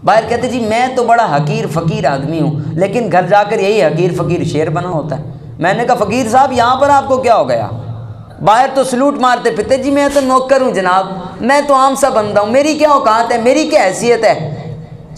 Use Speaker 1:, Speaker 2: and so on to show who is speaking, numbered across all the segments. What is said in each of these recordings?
Speaker 1: باہر کہتے جی میں تو بڑا حقیر فقیر آدمی ہوں، لیکن گھر جا کر یہی حقیر فقیر شیر بنا ہوتا ہے۔ میں نے کہا فقیر صاحب یہاں پر آپ کو کیا ہو گیا؟ باہر تو سلوٹ مارتے پھرتے، جی میں تو نوکر ہوں جناب، میں تو عام سا بندہ ہوں، میری کیا اوقات ہے، میری کیا حیثیت ہے؟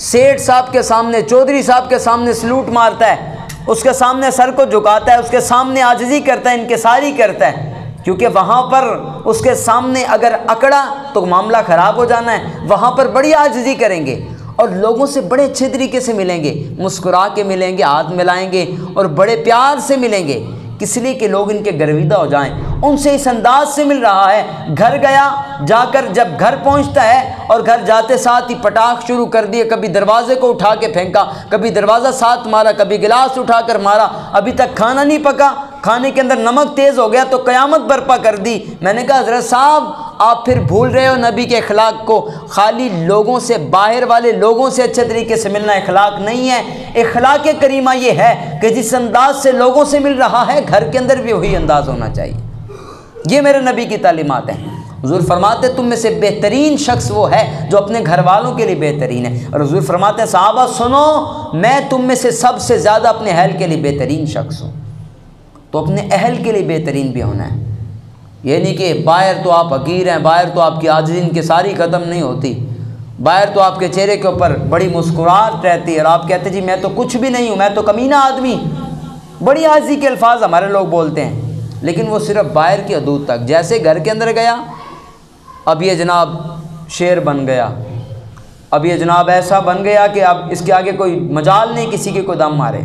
Speaker 1: سیٹھ صاحب کے سامنے، چودھری صاحب کے سامنے سلوٹ مارتا ہے، اس کے سامنے سر کو جھکاتا ہے، اس کے سامنے عاجزی کرتا ہے، انکساری کرتا ہے، کیونکہ وہاں پر اس کے سامنے اگر اکڑا تو معاملہ خراب ہو جانا ہے، وہاں پر بڑی عاجزی کریں گے اور لوگوں سے بڑے اچھے طریقے سے ملیں گے، مسکرا کے ملیں گے، ہاتھ ملائیں گے اور بڑے پیار سے ملیں گے، کس لیے کہ لوگ ان کے گرویدہ ہو جائیں۔ ان سے اس انداز سے مل رہا ہے، گھر گیا، جا کر جب گھر پہنچتا ہے اور گھر جاتے ساتھ ہی پٹاخ شروع کر دیے، کبھی دروازے کو اٹھا کے پھینکا، کبھی دروازہ ساتھ مارا، کبھی گلاس اٹھا کر مارا، ابھی تک کھانا نہیں پکا، کھانے کے اندر نمک تیز ہو گیا تو قیامت برپا کر دی۔ میں نے کہا حضرت صاحب آپ پھر بھول رہے ہو نبی کے اخلاق کو، خالی لوگوں سے، باہر والے لوگوں سے اچھے طریقے سے ملنا اخلاق نہیں ہے۔ اخلاق کریمہ یہ ہے کہ جس انداز سے لوگوں سے مل رہا ہے گھر کے اندر بھی وہی انداز ہونا چاہیے۔ یہ میرے نبی کی تعلیمات ہیں۔ حضور فرماتے تم میں سے بہترین شخص وہ ہے جو اپنے گھر والوں کے لیے بہترین ہے، اور حضور فرماتے ہیں صحابہ سنو میں تم میں سے سب سے زیادہ اپنے اہل کے لیے بہترین شخص ہوں۔ تو اپنے اہل کے لیے بہترین بھی ہونا ہے، یہ نہیں کہ باہر تو آپ حقیر ہیں، باہر تو آپ کی عاجزی انکساری ختم نہیں ہوتی، باہر تو آپ کے چہرے کے اوپر بڑی مسکراہٹ رہتی ہے اور آپ کہتے جی میں تو کچھ بھی نہیں ہوں، میں تو کمینہ آدمی، بڑی عاجزی کے الفاظ ہمارے لوگ بولتے ہیں، لیکن وہ صرف باہر کی حدود تک۔ جیسے گھر کے اندر گیا، اب یہ جناب شیر بن گیا، اب یہ جناب ایسا بن گیا کہ اب اس کے آگے کوئی مجال نہیں کسی کے کوئی دم مارے،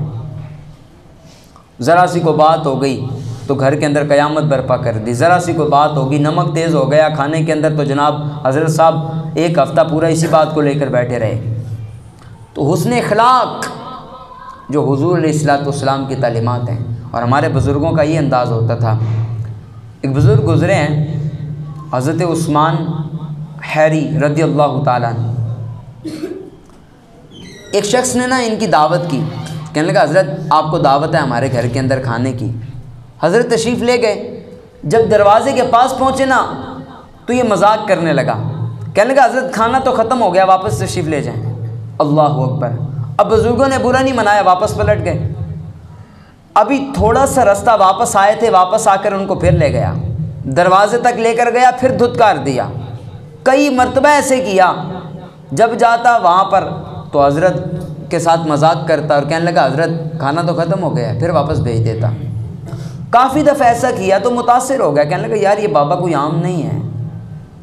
Speaker 1: ذرا سی کو بات ہو گئی تو گھر کے اندر قیامت برپا کر دی، ذرا سی کوئی بات ہوگی، نمک تیز ہو گیا کھانے کے اندر تو جناب حضرت صاحب ایک ہفتہ پورا اسی بات کو لے کر بیٹھے رہے۔ تو حسن اخلاق جو حضور علیہ الصلوۃ والسلام کی تعلیمات ہیں، اور ہمارے بزرگوں کا یہ انداز ہوتا تھا۔ ایک بزرگ گزرے ہیں حضرت عثمان حیری رضی اللہ تعالیٰ عنہ، ایک شخص نے نا ان کی دعوت کی، کہنے لگا حضرت آپ کو دعوت ہے ہمارے گھر کے اندر کھانے کی۔ حضرت تشریف لے گئے، جب دروازے کے پاس پہنچے نا تو یہ مذاق کرنے لگا، کہنے لگا حضرت کھانا تو ختم ہو گیا، واپس تشریف لے جائیں۔ اللہ اکبر! اب بزرگوں نے برا نہیں منایا، واپس پلٹ گئے۔ ابھی تھوڑا سا رستہ واپس آئے تھے، واپس آ کر ان کو پھر لے گیا، دروازے تک لے کر گیا، پھر دھتکار دیا، کئی مرتبہ ایسے کیا۔ جب جاتا وہاں پر تو حضرت کے ساتھ مذاق کرتا اور کہنے لگا حضرت کھانا تو ختم ہو گیا، پھر واپس بھیج دیتا۔ کافی دفعہ ایسا کیا تو متاثر ہو گیا، کہنے لگا یار یہ بابا کوئی عام نہیں ہے،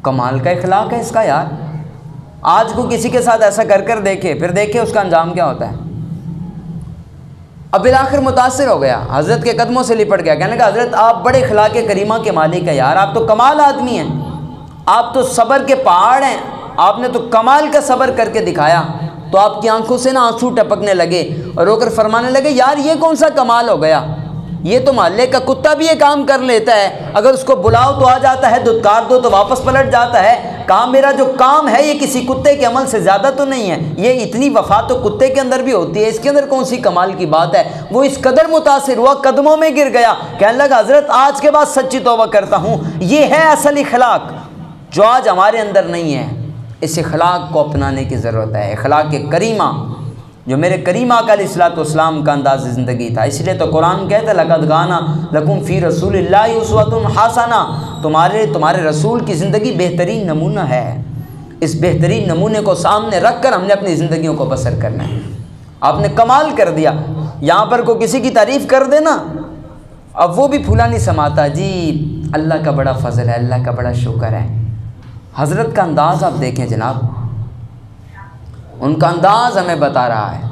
Speaker 1: کمال کا اخلاق ہے اس کا یار۔ آج کو کسی کے ساتھ ایسا کر کر دیکھے، پھر دیکھے اس کا انجام کیا ہوتا ہے۔ اب بالآخر متاثر ہو گیا، حضرت کے قدموں سے لپٹ گیا، کہنے لگا حضرت آپ بڑے اخلاق کریمہ کے مالک ہیں یار، آپ تو کمال آدمی ہیں، آپ تو صبر کے پہاڑ ہیں، آپ نے تو کمال کا صبر کر کے دکھایا۔ تو آپ کی آنکھوں سے نا آنسو ٹپکنے لگے اور رو کر فرمانے لگے یار یہ کون سا کمال ہو گیا، یہ تو محلے کا کتا بھی یہ کام کر لیتا ہے، اگر اس کو بلاؤ تو آ جاتا ہے، دھتکار دو تو واپس پلٹ جاتا ہے، کام میرا جو کام ہے یہ کسی کتے کے عمل سے زیادہ تو نہیں ہے، یہ اتنی وفا تو کتے کے اندر بھی ہوتی ہے، اس کے اندر کون سی کمال کی بات ہے۔ وہ اس قدر متاثر ہوا، قدموں میں گر گیا، کہنے لگا حضرت آج کے بعد سچی توبہ کرتا ہوں، یہ ہے اصل اخلاق جو آج ہمارے اندر نہیں ہے۔ اس اخلاق کو اپنانے کی ضرورت ہے، اخلاق کریمہ جو میرے کریم آقا علیہ الصلوۃ والسلام کا انداز زندگی تھا۔ اس لیے تو قرآن کہتا ہے لقد کان لکم فی رسول اللہ اسوۃ حسنہ، تمہارے رسول کی زندگی بہترین نمونہ ہے، اس بہترین نمونے کو سامنے رکھ کر ہم نے اپنی زندگیوں کو بسر کرنا ہے۔ آپ نے کمال کر دیا، یہاں پر کوئی کسی کی تعریف کر دے نا، اب وہ بھی پھولا نہیں سماتا، جی اللہ کا بڑا فضل ہے، اللہ کا بڑا شکر ہے۔ حضرت کا انداز آپ دیکھیں جناب، ان کا انداز ہمیں بتا رہا ہے۔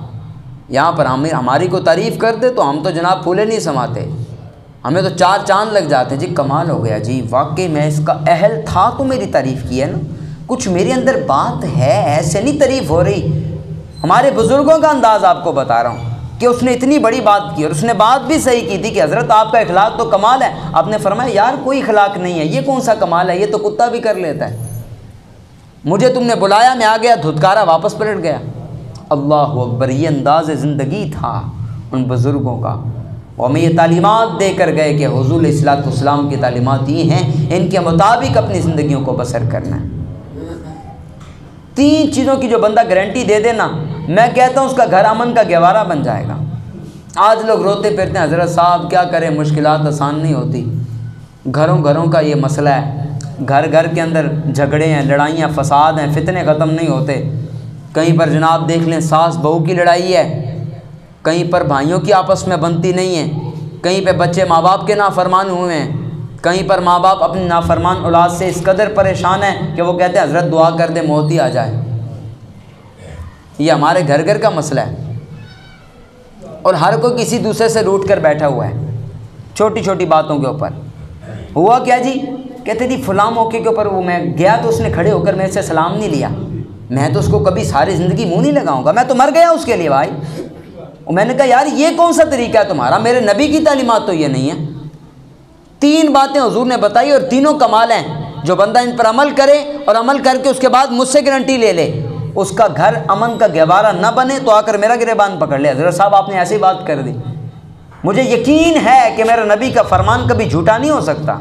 Speaker 1: یہاں پر ہماری کو تعریف کر دے تو ہم تو جناب پھولے نہیں سماتے، ہمیں تو چار چاند لگ جاتے، جی کمال ہو گیا، جی واقعی میں اس کا اہل تھا تو میری تعریف کی ہے نا، کچھ میرے اندر بات ہے، ایسے نہیں تعریف ہو رہی۔ ہمارے بزرگوں کا انداز آپ کو بتا رہا ہوں کہ اس نے اتنی بڑی بات کی، اور اس نے بات بھی صحیح کی تھی کہ حضرت آپ کا اخلاق تو کمال ہے۔ آپ نے فرمایا یار کوئی اخلاق نہیں ہے، یہ کون سا کمال ہے، یہ تو کتا بھی کر لیتا ہے۔ مجھے تم نے بلایا، میں آ گیا، دھتکارا، واپس پلٹ گیا۔ اللہ اکبر! یہ انداز زندگی تھا ان بزرگوں کا، اور ہمیں یہ تعلیمات دے کر گئے کہ حضور علیہ الصلوۃ والسلام کی تعلیمات یہ ہیں، ان کے مطابق اپنی زندگیوں کو بسر کرنا ہے۔ 3 چیزوں کی جو بندہ گارنٹی دے دے نا، میں کہتا ہوں اس کا گھر امن کا گہوارہ بن جائے گا۔ آج لوگ روتے پھرتے ہیں حضرت صاحب کیا کریں، مشکلات آسان نہیں ہوتی۔ گھروں کا یہ مسئلہ ہے، گھر کے اندر جھگڑے ہیں، لڑائیاں، فساد ہیں، فتنے ختم نہیں ہوتے۔ کہیں پر جناب دیکھ لیں ساس بہو کی لڑائی ہے، کہیں پر بھائیوں کی آپس میں بنتی نہیں ہے، کہیں پہ بچے ماں باپ کے نافرمان ہوئے ہیں، کہیں پر ماں باپ اپنی نافرمان اولاد سے اس قدر پریشان ہیں کہ وہ کہتے ہیں حضرت دعا کر دے موت ہی آ جائے۔ یہ ہمارے گھر کا مسئلہ ہے، اور ہر کوئی کسی دوسرے سے روٹ کر بیٹھا ہوا ہے چھوٹی چھوٹی باتوں کے اوپر۔ ہوا کیا جی، کہتے جی فلاں موقع کے اوپر وہ میں گیا تو اس نے کھڑے ہو کر میرے سے سلام نہیں لیا، میں تو اس کو کبھی ساری زندگی منہ نہیں لگاؤں گا، میں تو مر گیا اس کے لیے بھائی۔ میں نے کہا یار یہ کون سا طریقہ ہے تمہارا، میرے نبی کی تعلیمات تو یہ نہیں ہے۔ 3 باتیں حضور نے بتائی اور تینوں کمال ہیں، جو بندہ ان پر عمل کرے اور عمل کر کے اس کے بعد مجھ سے گارنٹی لے لے اس کا گھر امن کا گہوارہ نہ بنے تو آ کر میرا گریبان پکڑ لے، حضرت صاحب آپ نے ایسی بات کر دی۔ مجھے یقین ہے کہ میرا نبی کا فرمان کبھی جھوٹا نہیں ہو سکتا،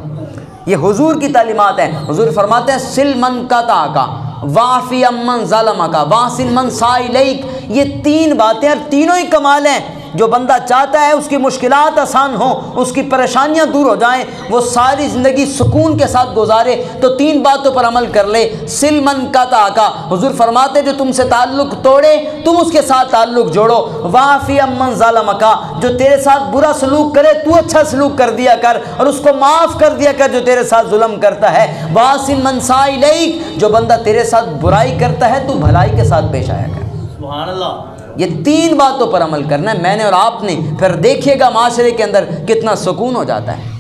Speaker 1: یہ حضور کی تعلیمات ہیں۔ حضور فرماتے ہیں سل من قطعک وعفی عمن ظلمک واحسن من ساء الیک، یہ 3 باتیں اور تینوں ہی کمال ہیں۔ جو بندہ چاہتا ہے اس کی مشکلات آسان ہوں، اس کی پریشانیاں دور ہو جائیں، وہ ساری زندگی سکون کے ساتھ گزارے، تو 3 باتوں پر عمل کر لے۔ سل من قطعک، حضور فرماتے جو تم سے تعلق توڑے تم اس کے ساتھ تعلق جوڑو۔ وعفی عمن ظلمک، جو تیرے ساتھ برا سلوک کرے تو اچھا سلوک کر دیا کر اور اس کو معاف کر دیا کر جو تیرے ساتھ ظلم کرتا ہے۔ واحسن من ساء الیک، جو بندہ تیرے ساتھ برائی کرتا ہے تو بھلائی کے ساتھ پیش آیا کر۔
Speaker 2: سبحان اللہ۔
Speaker 1: یہ 3 باتوں پر عمل کرنا ہے میں نے اور آپ نے، پھر دیکھیے گا معاشرے کے اندر کتنا سکون ہو جاتا ہے۔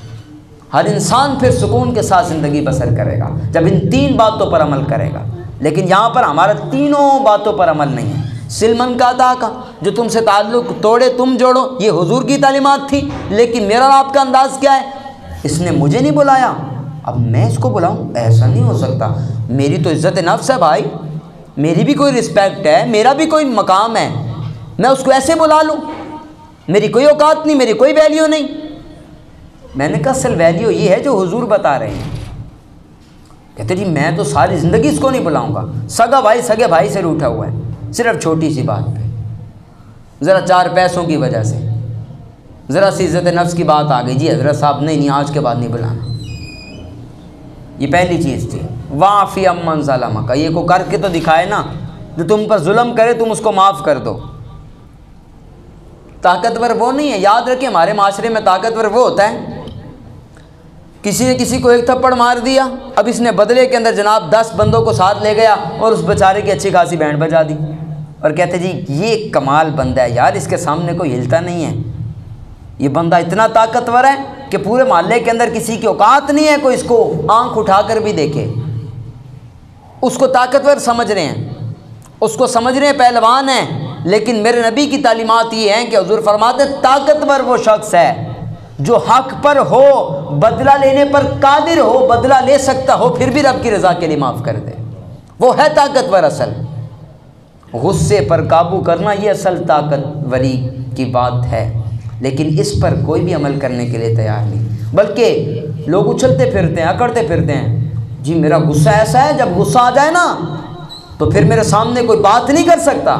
Speaker 1: ہر انسان پھر سکون کے ساتھ زندگی بسر کرے گا جب ان 3 باتوں پر عمل کرے گا۔ لیکن یہاں پر ہمارا تینوں باتوں پر عمل نہیں ہے۔ سل من قطعک، جو تم سے تعلق توڑے تم جوڑو، یہ حضور کی تعلیمات تھی، لیکن میرا اور آپ کا انداز کیا ہے، اس نے مجھے نہیں بلایا اب میں اس کو بلاؤں، ایسا نہیں ہو سکتا۔ میری تو عزت نفس ہے بھائی، میری بھی کوئی رسپیکٹ ہے، میرا بھی کوئی مقام ہے، میں اس کو ایسے بلا لوں؟ میری کوئی اوقات نہیں، میری کوئی ویلیو نہیں۔ میں نے کہا اصل ویلیو یہ ہے جو حضور بتا رہے ہیں۔ کہتے جی میں تو ساری زندگی اس کو نہیں بلاؤں گا، سگا بھائی سگے بھائی سے روٹھا ہوا ہے، صرف چھوٹی سی بات پہ، ذرا 4 پیسوں کی وجہ سے ذرا سی عزت نفس کی بات آ گئی، جی حضرت صاحب نہیں آج کے بعد نہیں بلانا۔ یہ پہلی چیز تھی۔ وعفی عمن ظلمک، یہ کو کر کے تو دکھائے نا، جو تم پر ظلم کرے تم اس کو معاف کر دو۔ طاقتور وہ نہیں ہے، یاد رکھیں ہمارے معاشرے میں طاقتور وہ ہوتا ہے کسی نے کسی کو 1 تھپڑ مار دیا، اب اس نے بدلے کے اندر جناب 10 بندوں کو ساتھ لے گیا اور اس بیچارے کی اچھی خاصی بینڈ بجا دی، اور کہتے جی یہ کمال بندہ ہے یار، اس کے سامنے کوئی ہلتا نہیں ہے، یہ بندہ اتنا طاقتور ہے کہ پورے محلے کے اندر کسی کی اوقات نہیں ہے کوئی اس کو آنکھ اٹھا کر بھی دیکھے۔ اس کو طاقتور سمجھ رہے ہیں، اس کو سمجھ رہے ہیں پہلوان ہیں، لیکن میرے نبی کی تعلیمات یہ ہیں کہ حضور فرماتے طاقتور وہ شخص ہے جو حق پر ہو، بدلہ لینے پر قادر ہو، بدلہ لے سکتا ہو، پھر بھی رب کی رضا کے لیے معاف کر دے، وہ ہے طاقتور۔ اصل غصے پر قابو کرنا یہ اصل طاقتوری کی بات ہے، لیکن اس پر کوئی بھی عمل کرنے کے لیے تیار نہیں، بلکہ لوگ اچھلتے پھرتے ہیں، اکڑتے پھرتے ہیں، جی میرا غصہ ایسا ہے جب غصہ آ جائے نا تو پھر میرے سامنے کوئی بات نہیں کر سکتا،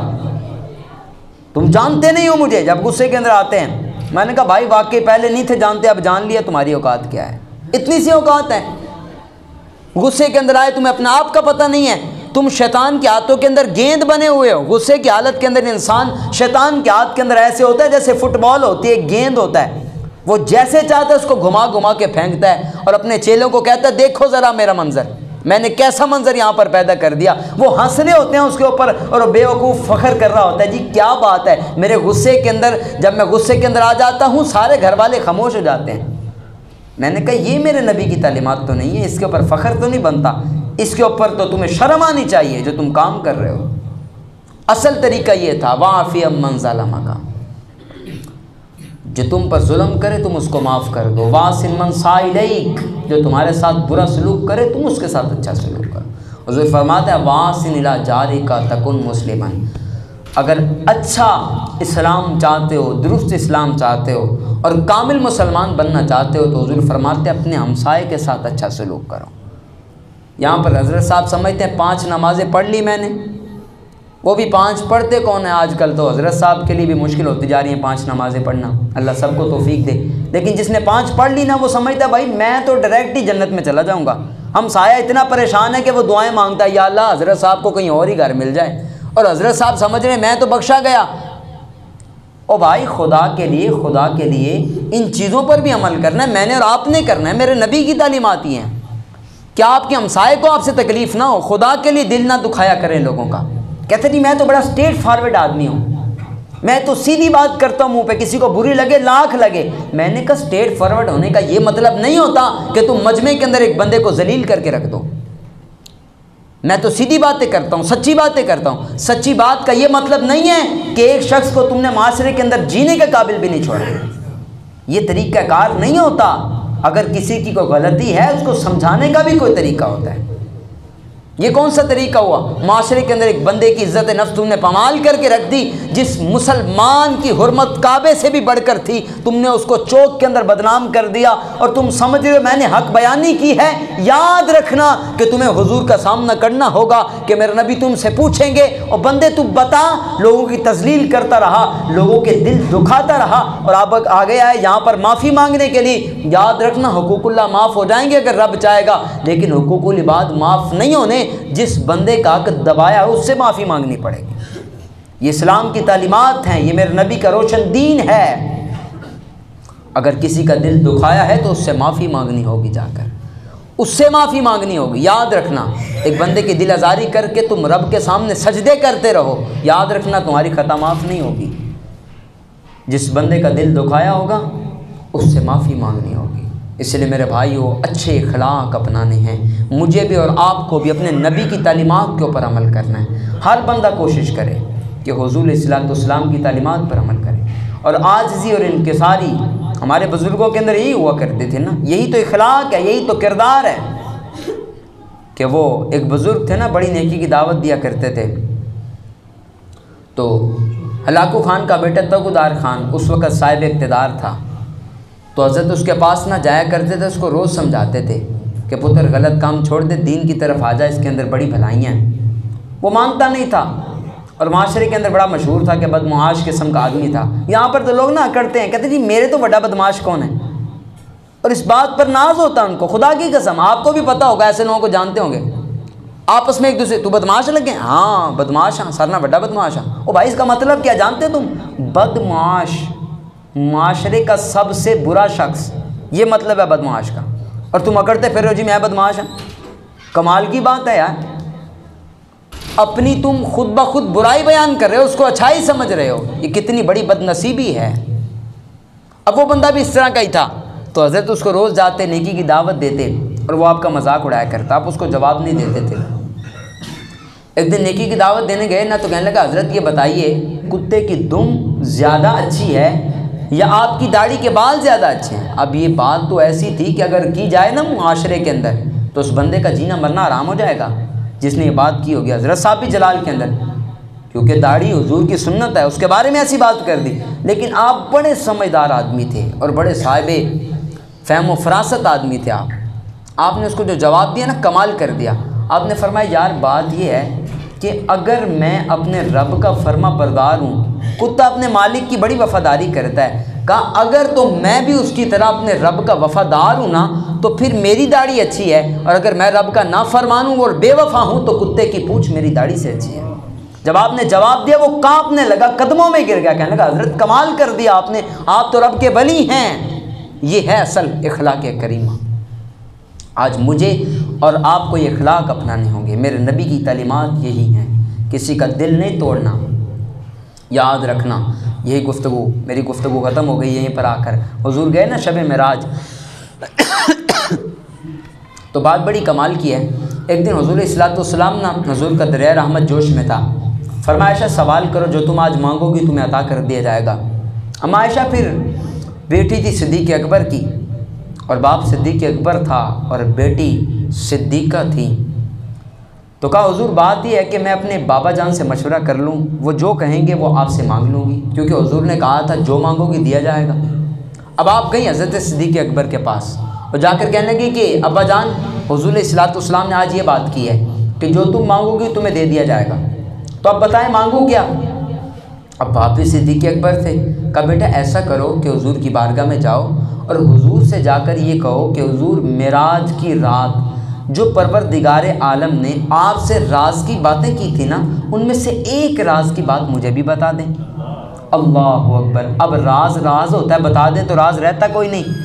Speaker 1: تم جانتے نہیں ہو مجھے، جب غصے کے اندر آتے ہیں۔ میں نے کہا بھائی واقعی پہلے نہیں تھے جانتے، اب جان لیا تمہاری اوقات کیا ہے، اتنی سی اوقات ہے۔ غصے کے اندر آئے تمہیں اپنا آپ کا پتہ نہیں ہے، تم شیطان کے ہاتھوں کے اندر گیند بنے ہوئے ہو۔ غصے کی حالت کے اندر انسان شیطان کے ہاتھ کے اندر ایسے ہوتا ہے جیسے فٹ بال ہوتی ہے، گیند ہوتا ہے، وہ جیسے چاہتا ہے اس کو گھما گھما کے پھینکتا ہے اور اپنے چیلوں کو کہتا ہے دیکھو ذرا میرا منظر، میں نے کیسا منظر یہاں پر پیدا کر دیا۔ وہ ہنس رہے ہوتے ہیں اس کے اوپر اور وہ بے وقوف فخر کر رہا ہوتا ہے، جی کیا بات ہے، میرے غصے کے اندر جب میں غصے کے اندر آ جاتا ہوں سارے گھر والے خاموش ہو جاتے ہیں۔ میں نے کہا یہ میرے نبی کی تعلیمات تو نہیں ہے، اس کے اوپر فخر تو نہیں بنتا، اس کے اوپر تو تمہیں شرم آنی چاہیے جو تم کام کر رہے ہو۔ اصل طریقہ یہ تھا واعفی عمن ظلمک، جو تم پر ظلم کرے تم اس کو معاف کر دو، واحسن من ساء الیک، جو تمہارے ساتھ برا سلوک کرے تم اس کے ساتھ اچھا سلوک کرو۔ حضور فرماتے ہیں واحسن الی جارک تکن مسلما، اگر اچھا اسلام چاہتے ہو، درست اسلام چاہتے ہو اور کامل مسلمان بننا چاہتے ہو تو حضور فرماتے ہیں اپنے ہمسائے کے ساتھ اچھا سلوک کرو۔ یہاں پر حضرت صاحب سمجھتے ہیں 5 نمازیں پڑھ لی میں نے، وہ بھی 5 پڑھتے کون ہیں آج کل؟ تو حضرت صاحب کے لیے بھی مشکل ہوتی جا رہی ہیں 5 نمازیں پڑھنا، اللہ سب کو توفیق دے۔ لیکن جس نے 5 پڑھ لی نا، وہ سمجھتا ہے بھائی میں تو ڈائریکٹ ہی جنت میں چلا جاؤں گا۔ ہم سایہ اتنا پریشان ہے کہ وہ دعائیں مانگتا ہے، یا اللہ حضرت صاحب کو کہیں اور ہی گھر مل جائے، اور حضرت صاحب سمجھ رہے ہیں میں تو بخشا گیا۔ او بھائی خدا کے لیے ان چیزوں پر بھی عمل کرنا ہے، میں نے اور آپ نے کرنا ہے، میرے نبی کی تعلیمات ہی ہیں۔ کیا آپ کے ہمسائے کو آپ سے تکلیف نہ ہو؟ خدا کے لیے دل نہ دکھایا کریں لوگوں کا۔ کہتے نہیں میں تو بڑا اسٹریٹ فارورڈ آدمی ہوں، میں تو سیدھی بات کرتا ہوں منہ پہ، کسی کو بری لگے لاکھ لگے۔ میں نے کہا اسٹریٹ فارورڈ ہونے کا یہ مطلب نہیں ہوتا کہ تم مجمع کے اندر ایک بندے کو ذلیل کر کے رکھ دو۔ میں تو سیدھی باتیں کرتا ہوں، سچی باتیں کرتا ہوں۔ سچی بات کا یہ مطلب نہیں ہے کہ ایک شخص کو تم نے معاشرے کے اندر جینے کے قابل بھی نہیں چھوڑا۔ یہ طریقہ کار نہیں ہوتا۔ اگر کسی کی کوئی غلطی ہے اس کو سمجھانے کا بھی کوئی طریقہ ہوتا ہے۔ یہ کون سا طریقہ ہوا؟ معاشرے کے اندر ایک بندے کی عزت نفس تم نے پامال کر کے رکھ دی، جس مسلمان کی حرمت کعبے سے بھی بڑھ کر تھی، تم نے اس کو چوک کے اندر بدنام کر دیا، اور تم سمجھ رہے ہو میں نے حق بیانی کی ہے۔ یاد رکھنا کہ تمہیں حضور کا سامنا کرنا ہوگا کہ میرے نبی تم سے پوچھیں گے، اور بندے تو بتا، لوگوں کی تذلیل کرتا رہا، لوگوں کے دل دکھاتا رہا، اور اب آگے آئے یہاں پر معافی مانگنے کے لیے۔ یاد رکھنا حقوق اللہ معاف ہو جائیں گے اگر رب چاہے گا، لیکن حقوق العباد معاف نہیں ہونے۔ جس بندے کا حق دبایا اس سے معافی مانگنی پڑے گی۔ یہ اسلام کی تعلیمات ہیں، یہ میرے نبی کا روشن دین ہے۔ اگر کسی کا دل دکھایا ہے تو اس سے معافی مانگنی ہوگی، جا کر اس سے معافی مانگنی ہوگی۔ یاد رکھنا ایک بندے کی دل آزاری کر کے تم رب کے سامنے سجدے کرتے رہو، یاد رکھنا تمہاری خطا معاف نہیں ہوگی۔ جس بندے کا دل دکھایا ہوگا اس سے معافی مانگنی ہوگی۔ اس لیے میرے بھائیو اچھے اخلاق اپنانے ہیں، مجھے بھی اور آپ کو بھی اپنے نبی کی تعلیمات کے اوپر عمل کرنا ہے۔ ہر بندہ کوشش کرے کہ حضور علیہ السلام کی تعلیمات پر عمل کرے، اور عاجزی اور انکساری ہمارے بزرگوں کے اندر یہی ہوا کرتے تھے نا، یہی تو اخلاق ہے، یہی تو کردار ہے۔ کہ وہ ایک بزرگ تھے نا، بڑی نیکی کی دعوت دیا کرتے تھے، تو ہلاکو خان کا بیٹا تگودار خان اس وقت صاحب اقتدار تھا، تو حضرت اس کے پاس نہ جایا کرتے تھے، اس کو روز سمجھاتے تھے کہ پتر غلط کام چھوڑ دے، دین کی طرف آ جا، اس کے اندر بڑی بھلائیاں ہیں۔ وہ مانتا نہیں تھا، اور معاشرے کے اندر بڑا مشہور تھا کہ بدمعاش قسم کا آدمی تھا۔ یہاں پر تو لوگ نہ کرتے ہیں، کہتے جی میرے تو بڑا بدمعاش کون ہے، اور اس بات پر ناز ہوتا ہے ان کو۔ خدا کی قسم آپ کو بھی پتہ ہوگا، ایسے لوگوں کو جانتے ہوں گے، آپس میں ایک دوسرے تو بدمعاش لگے، ہاں بدمعاش، ہاں سرنا بڑا بدمعاش، ہاں او بھائی اس کا مطلب کیا جانتے تم؟ بدمعاش معاشرے کا سب سے برا شخص، یہ مطلب ہے بدمعاش کا، اور تم اکڑتے پھر رہو جی میں بدمعاش ہوں۔ کمال کی بات ہے یار، اپنی تم خود بخود برائی بیان کر رہے ہو، اس کو اچھائی سمجھ رہے ہو، یہ کتنی بڑی بد نصیبی ہے۔ اب وہ بندہ بھی اس طرح کا ہی تھا، تو حضرت اس کو روز جاتے، نیکی کی دعوت دیتے، اور وہ آپ کا مذاق اڑایا کرتا، آپ اس کو جواب نہیں دیتے تھے۔ ایک دن نیکی کی دعوت دینے گئے نا، تو کہنے لگا حضرت یہ بتائیے کتے کی دم زیادہ اچھی ہے یا آپ کی داڑھی کے بال زیادہ اچھے ہیں؟ اب یہ بات تو ایسی تھی کہ اگر کی جائے نا معاشرے کے اندر تو اس بندے کا جینا مرنا آرام ہو جائے گا جس نے یہ بات کی ہوگی۔ حضرت صاحب بھی جلال کے اندر، کیونکہ داڑھی حضور کی سنت ہے، اس کے بارے میں ایسی بات کر دی، لیکن آپ بڑے سمجھدار آدمی تھے اور بڑے صاحب فہم و فراست آدمی تھے۔ آپ نے اس کو جو جواب دیا نا کمال کر دیا۔ آپ نے فرمایا یار بات یہ ہے کہ اگر میں اپنے رب کا فرما بردار ہوں، کتا اپنے مالک کی بڑی وفاداری کرتا ہے، کہا اگر تو میں بھی اس کی طرح اپنے رب کا وفادار ہوں نا تو پھر میری داڑھی اچھی ہے، اور اگر میں رب کا نافرمان ہوں اور بے وفا ہوں تو کتے کی پونچھ میری داڑھی سے اچھی ہے۔ جب آپ نے جواب دیا وہ کانپنے لگا، قدموں میں گر گیا، کہنے لگا حضرت کمال کر دیا آپ نے، آپ تو رب کے ولی ہیں۔ یہ ہے اصل اخلاق کریمہ۔ آج مجھے اور آپ کو یہ اخلاق اپنانے ہوں گے، میرے نبی کی تعلیمات یہی ہیں، کسی کا دل نہیں توڑنا۔ یاد رکھنا، یہی گفتگو، میری گفتگو ختم ہو گئی یہیں پر آ کر۔ حضور گئے نا شب معراج تو بات بڑی کمال کی ہے۔ ایک دن حضور صلی اللہ علیہ وسلم حضور کا دریائے رحمت جوش میں تھا، فرمایا عائشہ سوال کرو، جو تم آج مانگو گی تمہیں عطا کر دیا جائے گا۔ اما عائشہ پھر بیٹی تھی صدیق اکبر کی، اور باپ صدیق اکبر تھا اور بیٹی صدیقہ تھی، تو کہا حضور بات یہ ہے کہ میں اپنے بابا جان سے مشورہ کر لوں، وہ جو کہیں گے وہ آپ سے مانگ لوں گی، کیونکہ حضور نے کہا تھا جو مانگو گی دیا جائے گا۔ اب آپ گئیں حضرت صدیق اکبر کے پاس اور جا کر کہنے لگی کہ ابا جان حضور علیہ الصلوۃ والسلام نے آج یہ بات کی ہے کہ جو تم مانگو گے تمہیں دے دیا جائے گا۔ تو اب بتائیں مانگو کیا؟ اب واپس صدیق اکبر تھے، کہا بیٹا ایسا کرو کہ حضور کی بارگاہ میں جاؤ اور حضور سے جا کر یہ کہو کہ حضور معراج کی رات جو پروردگار عالم نے آپ سے راز کی باتیں کی تھی نا، ان میں سے ایک راز کی بات مجھے بھی بتا دیں۔ اللہ اکبر! اب راز ہوتا ہے، بتا دیں تو راز رہتا کوئی نہیں۔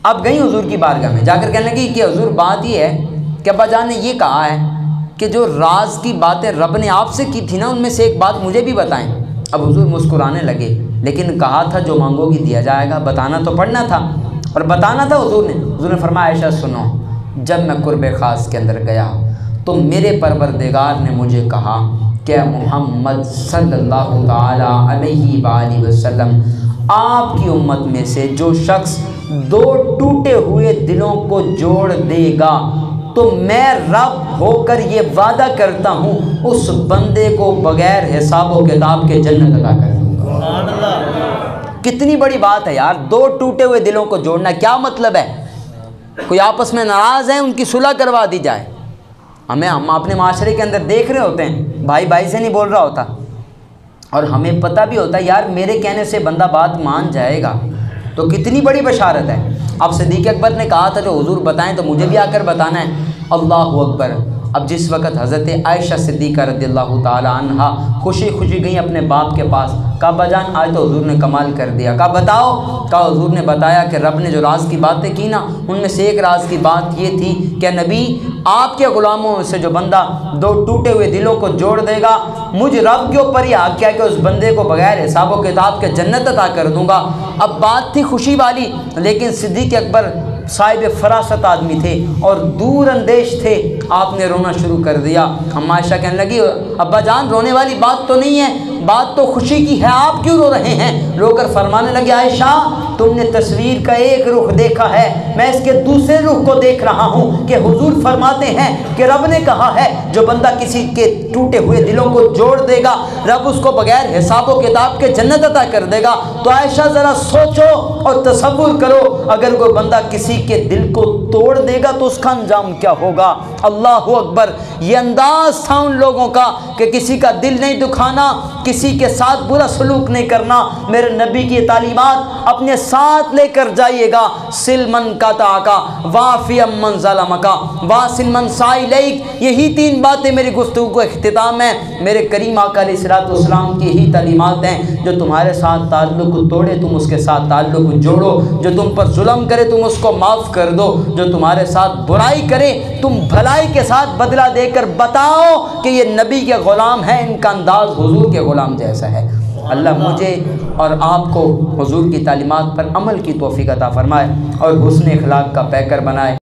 Speaker 1: اب گئی حضور کی بارگاہ میں، جا کر کہنے لگی کہ حضور بات یہ ہے کہ ابا جان نے یہ کہا ہے کہ جو راز کی باتیں رب نے آپ سے کی تھی نا، ان میں سے ایک بات مجھے بھی بتائیں۔ اب حضور مسکرانے لگے، لیکن کہا تھا جو مانگو گی دیا جائے گا، بتانا تو پڑنا تھا اور بتانا تھا حضور نے فرمایا عائشہ سنو، جب میں قرب خاص کے اندر گیا تو میرے پروردگار نے مجھے کہا کہ محمد صلی اللہ تعالی علیہ وآلہ وسلم آپ کی امت میں سے جو شخص دو ٹوٹے ہوئے دلوں کو جوڑ دے گا تو میں رب ہو کر یہ وعدہ کرتا ہوں اس بندے کو بغیر حساب و کتاب کے جنت عطا کر دوں گا۔ کتنی بڑی بات ہے یار، دو ٹوٹے ہوئے دلوں کو جوڑنا، کیا مطلب ہے؟ کوئی آپس میں ناراض ہیں، ان کی صلح کروا دی جائے۔ ہم اپنے معاشرے کے اندر دیکھ رہے ہوتے ہیں، بھائی بھائی سے نہیں بول رہا ہوتا، اور ہمیں پتہ بھی ہوتا ہے یار میرے کہنے سے بندہ بات مان جائے گا تو کتنی بڑی بشارت ہے۔ اب صدیق اکبر نے کہا تھا جو حضور بتائیں تو مجھے بھی آ کر بتانا ہے۔ اللہ اکبر! اب جس وقت حضرت عائشہ صدیقہ رضی اللہ تعالی عنہا خوشی خوشی گئیں اپنے باپ کے پاس، کہا ابا جان آج تو حضور نے کمال کر دیا۔ کہا بتاؤ؟ کہا حضور نے بتایا کہ رب نے جو راز کی باتیں کی نا، ان میں سے ایک راز کی بات یہ تھی کہ نبی آپ کے غلاموں سے جو بندہ دو ٹوٹے ہوئے دلوں کو جوڑ دے گا، مجھ رب کے اوپر یہ حق کیا کہ اس بندے کو بغیر حساب و کتاب کے جنت عطا کر دوں گا۔ اب بات تھی خوشی والی، لیکن صدیق اکبر صاحب فراست آدمی تھے اور دور اندیش تھے، آپ نے رونا شروع کر دیا۔ ہم عائشہ کہنے لگی ابا جان رونے والی بات تو نہیں ہے، بات تو خوشی کی ہے، آپ کیوں رو رہے ہیں؟ رو کر فرمانے لگے عائشہ تم نے تصویر کا ایک رخ دیکھا ہے، میں اس کے دوسرے رخ کو دیکھ رہا ہوں کہ حضور فرماتے ہیں کہ رب نے کہا ہے جو بندہ کسی کے ٹوٹے ہوئے دلوں کو جوڑ دے گا رب اس کو بغیر حساب و کتاب کے جنت عطا کر دے گا۔ تو عائشہ ذرا سوچو اور تصور کرو اگر کوئی بندہ کسی کے دل کو توڑ دے گا تو اس کا انجام کیا ہوگا۔ اللہ اکبر! یہ انداز تھا ان لوگوں کا کہ کسی کا دل نہیں دکھانا، کسی کے ساتھ برا سلوک نہیں کرنا۔ میرے نبی کی تعلیمات اپنے ساتھ لے کر جائیے گا، سل من قطعک وعفی عمن ظلمک واصل من ساء الیک، یہی تین باتیں میری گفتگو کا اختتام ہے۔ میرے کریم آقا علیہ الصلوۃ والسلام کی یہی تعلیمات ہیں، جو تمہارے ساتھ تعلق توڑے تم اس کے ساتھ تعلق جوڑو، جو تم پر ظلم کرے تم اس کو معاف کر دو، جو تمہارے ساتھ برائی کرے تم بھلائی کے ساتھ بدلہ دے کر بتاؤ کہ یہ نبی کے غلام ہیں، ان کا انداز حضور کے غلام جیسا ہے۔ اللہ مجھے اور آپ کو حضور کی تعلیمات پر عمل کی توفیق عطا فرمائے اور حسن اخلاق کا پیکر بنائے۔